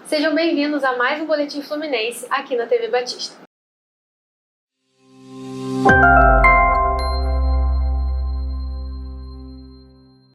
Sejam bem-vindos a mais um Boletim Fluminense aqui na TV Batista.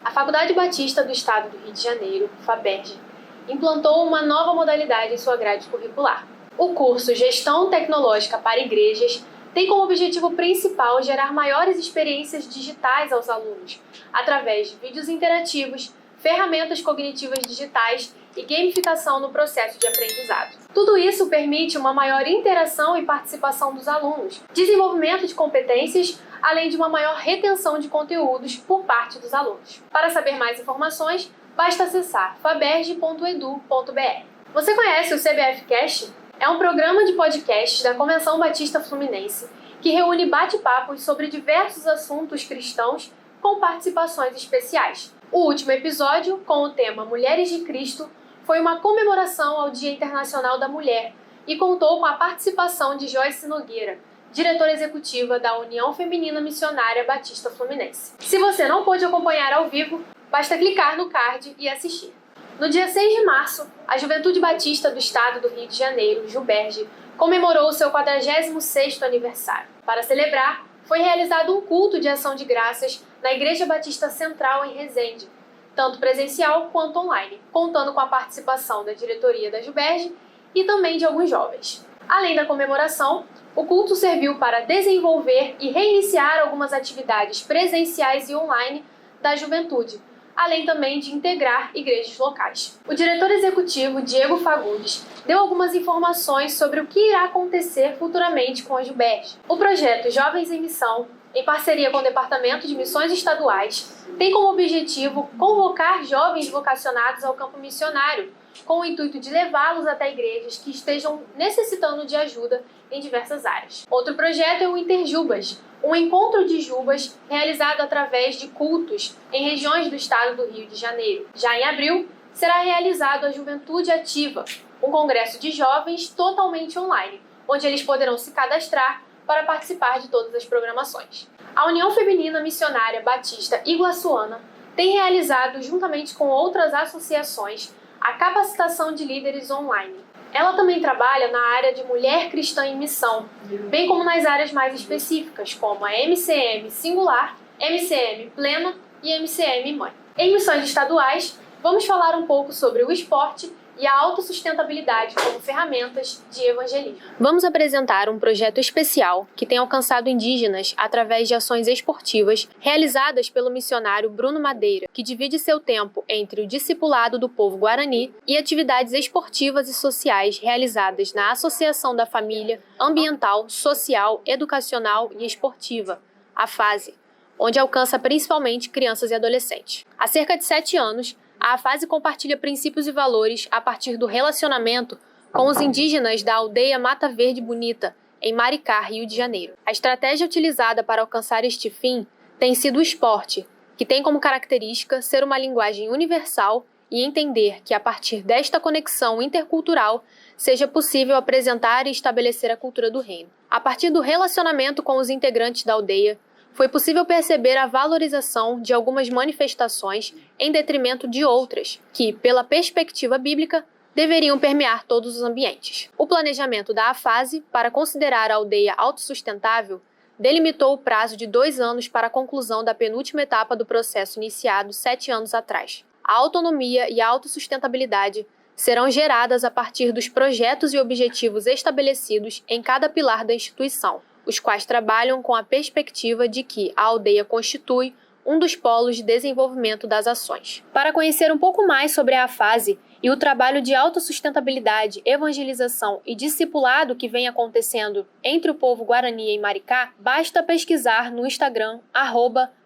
A Faculdade Batista do Estado do Rio de Janeiro, FABERJ, implantou uma nova modalidade em sua grade curricular. O curso Gestão Tecnológica para Igrejas tem como objetivo principal gerar maiores experiências digitais aos alunos, através de vídeos interativos, ferramentas cognitivas digitais e gamificação no processo de aprendizado. Tudo isso permite uma maior interação e participação dos alunos, desenvolvimento de competências, além de uma maior retenção de conteúdos por parte dos alunos. Para saber mais informações, basta acessar faberj.edu.br. Você conhece o CBF Cast? É um programa de podcasts da Convenção Batista Fluminense que reúne bate-papos sobre diversos assuntos cristãos com participações especiais. O último episódio, com o tema Mulheres de Cristo, foi uma comemoração ao Dia Internacional da Mulher e contou com a participação de Joyce Nogueira, diretora executiva da União Feminina Missionária Batista Fluminense. Se você não pôde acompanhar ao vivo, basta clicar no card e assistir. No dia 6 de março, a Juventude Batista do Estado do Rio de Janeiro, JuBerj, comemorou o seu 46º aniversário. Para celebrar, foi realizado um culto de ação de graças na Igreja Batista Central em Resende, tanto presencial quanto online, contando com a participação da diretoria da JuBerj e também de alguns jovens. Além da comemoração, o culto serviu para desenvolver e reiniciar algumas atividades presenciais e online da juventude, além também de integrar igrejas locais. O diretor executivo, Diego Fagundes, deu algumas informações sobre o que irá acontecer futuramente com a JuBerj. O projeto Jovens em Missão, em parceria com o Departamento de Missões Estaduais, tem como objetivo convocar jovens vocacionados ao campo missionário, com o intuito de levá-los até igrejas que estejam necessitando de ajuda em diversas áreas. Outro projeto é o Interjubas, um encontro de jubas realizado através de cultos em regiões do estado do Rio de Janeiro. Já em abril, será realizado a Juventude Ativa, um congresso de jovens totalmente online, onde eles poderão se cadastrar para participar de todas as programações. A União Feminina Missionária Batista Iguaçuana tem realizado, juntamente com outras associações, a capacitação de líderes online. Ela também trabalha na área de mulher cristã em missão, bem como nas áreas mais específicas, como a MCM Singular, MCM Plena e MCM Mãe. Em missões estaduais, vamos falar um pouco sobre o esporte e a autossustentabilidade como ferramentas de evangelismo. Vamos apresentar um projeto especial que tem alcançado indígenas através de ações esportivas realizadas pelo missionário Bruno Madeira, que divide seu tempo entre o discipulado do povo guarani e atividades esportivas e sociais realizadas na Associação da Família Ambiental, Social, Educacional e Esportiva, a FASE, onde alcança principalmente crianças e adolescentes. Há cerca de 7 anos, a FASE compartilha princípios e valores a partir do relacionamento com os indígenas da aldeia Mata Verde Bonita, em Maricá, Rio de Janeiro. A estratégia utilizada para alcançar este fim tem sido o esporte, que tem como característica ser uma linguagem universal e entender que, a partir desta conexão intercultural, seja possível apresentar e estabelecer a cultura do reino. A partir do relacionamento com os integrantes da aldeia, foi possível perceber a valorização de algumas manifestações em detrimento de outras, que, pela perspectiva bíblica, deveriam permear todos os ambientes. O planejamento da AFASE, para considerar a aldeia autossustentável, delimitou o prazo de 2 anos para a conclusão da penúltima etapa do processo iniciado 7 anos atrás. A autonomia e a autossustentabilidade serão geradas a partir dos projetos e objetivos estabelecidos em cada pilar da instituição, os quais trabalham com a perspectiva de que a aldeia constitui um dos polos de desenvolvimento das ações. Para conhecer um pouco mais sobre a AFASE e o trabalho de autossustentabilidade, evangelização e discipulado que vem acontecendo entre o povo guarani em Maricá, basta pesquisar no Instagram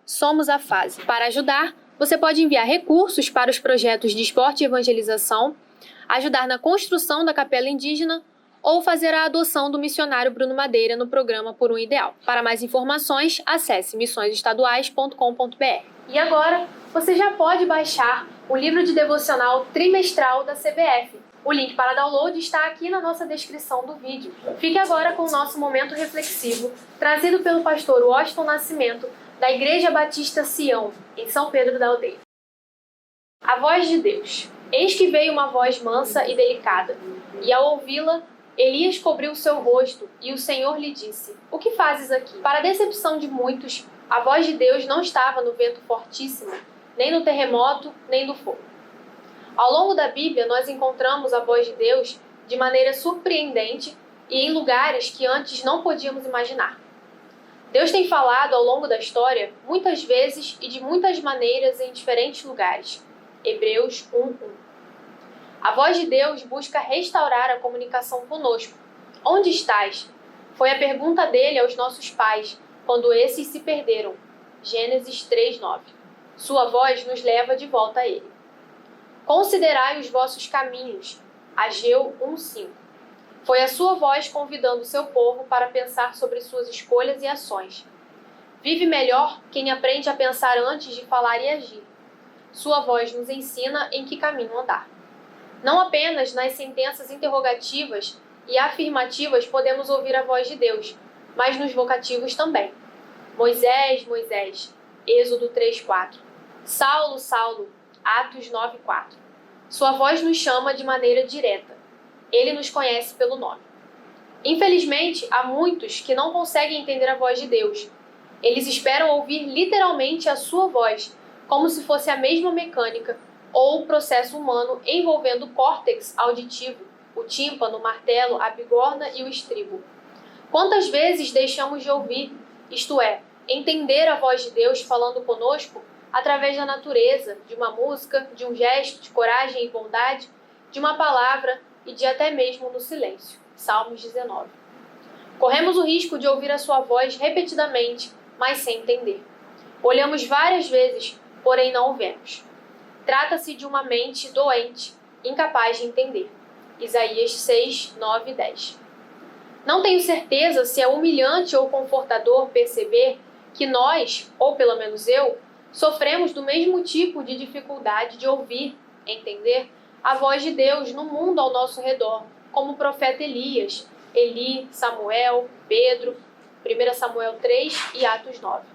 @somosafase. Para ajudar, você pode enviar recursos para os projetos de esporte e evangelização, ajudar na construção da capela indígena ou fazer a adoção do missionário Bruno Madeira no programa Por um Ideal. Para mais informações, acesse missõesestaduais.com.br. E agora, você já pode baixar o livro de devocional trimestral da CBF. O link para download está aqui na nossa descrição do vídeo. Fique agora com o nosso momento reflexivo, trazido pelo pastor Washington Nascimento, da Igreja Batista Sião, em São Pedro da Aldeia. A voz de Deus. Eis que veio uma voz mansa e delicada, e ao ouvi-la, Elias cobriu seu rosto, e o Senhor lhe disse: O que fazes aqui? Para a decepção de muitos, a voz de Deus não estava no vento fortíssimo, nem no terremoto, nem no fogo. Ao longo da Bíblia, nós encontramos a voz de Deus de maneira surpreendente e em lugares que antes não podíamos imaginar. Deus tem falado ao longo da história muitas vezes e de muitas maneiras em diferentes lugares. Hebreus 1:1. A voz de Deus busca restaurar a comunicação conosco. Onde estás? Foi a pergunta dele aos nossos pais, quando esses se perderam. Gênesis 3:9. Sua voz nos leva de volta a ele. Considerai os vossos caminhos. Ageu 1:5. Foi a sua voz convidando seu povo para pensar sobre suas escolhas e ações. Vive melhor quem aprende a pensar antes de falar e agir. Sua voz nos ensina em que caminho andar. Não apenas nas sentenças interrogativas e afirmativas podemos ouvir a voz de Deus, mas nos vocativos também. Moisés, Moisés, Êxodo 3:4. Saulo, Saulo, Atos 9:4. Sua voz nos chama de maneira direta. Ele nos conhece pelo nome. Infelizmente, há muitos que não conseguem entender a voz de Deus. Eles esperam ouvir literalmente a sua voz, como se fosse a mesma mecânica ou o processo humano envolvendo o córtex auditivo, o tímpano, o martelo, a bigorna e o estribo. Quantas vezes deixamos de ouvir, isto é, entender a voz de Deus falando conosco através da natureza, de uma música, de um gesto de coragem e bondade, de uma palavra e de até mesmo no silêncio. Salmos 19. Corremos o risco de ouvir a sua voz repetidamente, mas sem entender. Olhamos várias vezes, porém não o vemos. Trata-se de uma mente doente, incapaz de entender. Isaías 6, 9 e 10. Não tenho certeza se é humilhante ou confortador perceber que nós, ou pelo menos eu, sofremos do mesmo tipo de dificuldade de ouvir, entender, a voz de Deus no mundo ao nosso redor, como o profeta Elias, Eli, Samuel, Pedro, 1 Samuel 3 e Atos 9.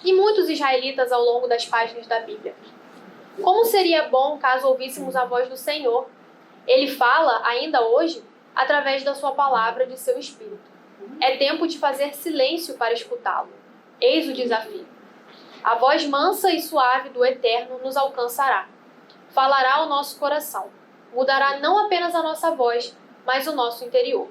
E muitos israelitas ao longo das páginas da Bíblia. Como seria bom caso ouvíssemos a voz do Senhor? Ele fala, ainda hoje, através da sua palavra e de seu Espírito. É tempo de fazer silêncio para escutá-lo. Eis o desafio. A voz mansa e suave do Eterno nos alcançará. Falará ao nosso coração. Mudará não apenas a nossa voz, mas o nosso interior.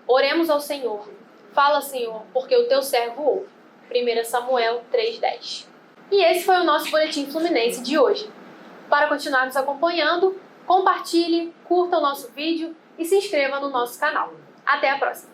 Oremos ao Senhor. Fala, Senhor, porque o teu servo ouve. 1 Samuel 3:10. E esse foi o nosso Boletim Fluminense de hoje. Para continuar nos acompanhando, compartilhe, curta o nosso vídeo e se inscreva no nosso canal. Até a próxima!